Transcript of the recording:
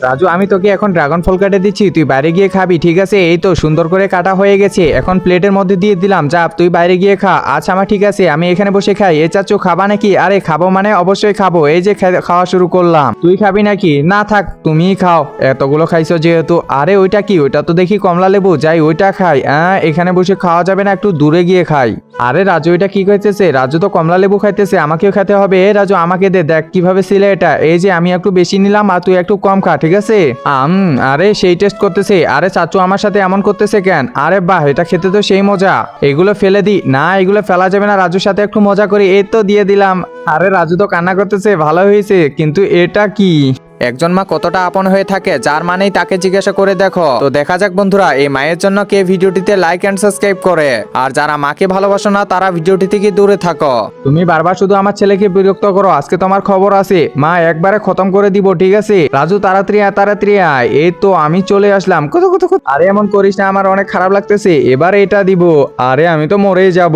রাজু আমি তোকে এখন ড্রাগন ফল কেটে দিচ্ছি, তুই বাইরে গিয়ে খাবি, ঠিক আছে? এই তো সুন্দর করে কাটা হয়ে গেছে, এখন প্লেটের মধ্যে দিয়ে দিলাম, যা তুই বাইরে গিয়ে খা। আচ্ছা আমার ঠিক আছে, আমি এখানে বসে খাই। এ চাচু খাবা নাকি? আরে খাবো মানে অবশ্যই খাবো, এই যে খাওয়া শুরু করলাম। তুই খাবি নাকি? না থাক, তুমিই খাও, এতগুলো খাইছো যেহেতু। আরে ওইটা কি? ওইটা তো দেখি কমলা লেবু, যাই ওইটা খাই। এখানে বসে খাওয়া যাবে না, একটু দূরে গিয়ে খাই। আরে রাজু এটা কি খাইতেছে? রাজু তো কমলা লেবু খাইতেছে, আমাকেও খেতে হবে। এ রাজু আমাকে দে, দেখ কিভাবে ছিলে এটা। এই যে আমি একটু বেশি নিলাম আর তুই একটু কম খা, ঠিক আছে? আরে সেই টেস্ট করতেছে। আরে চাচু আমার সাথে এমন করতেছে কেন? আরে বাহ, এটা খেতে তো সেই মজা। এগুলো ফেলে দি না, এগুলো ফেলা যাবে না, রাজুর সাথে একটু মজা করি, এই তো দিয়ে দিলাম। আরে রাজু তো কান্না করতেছে, ভালো হয়েছে, কিন্তু এটা কি? একজন মা কতটা আপন হয়ে থাকে, যার মানেই তাকে জিজ্ঞাসা করে দেখো। তো দেখা যাক বন্ধুরা, এই মায়ের জন্য কে ভিডিওটিতে লাইক এন্ড সাবস্ক্রাইব করে। আর যারা মাকে ভালোবাসো না, তারা ভিডিওটি থেকে দূরে থাকো। তুমি বারবার শুধু আমার ছেলেকে বিরক্ত করো, আজকে তোমার খবর আছে, মা একবারে খতম করে দিব, ঠিক আছে? রাজু তাড়াতাড়ি আয়, তাড়াতাড়ি আয়। এই তো আমি চলে আসলাম। কত কত কত। আরে এমন করিস না, আমার অনেক খারাপ লাগতেছে, এবার এটা দিব। আরে আমি তো মরেই যাব।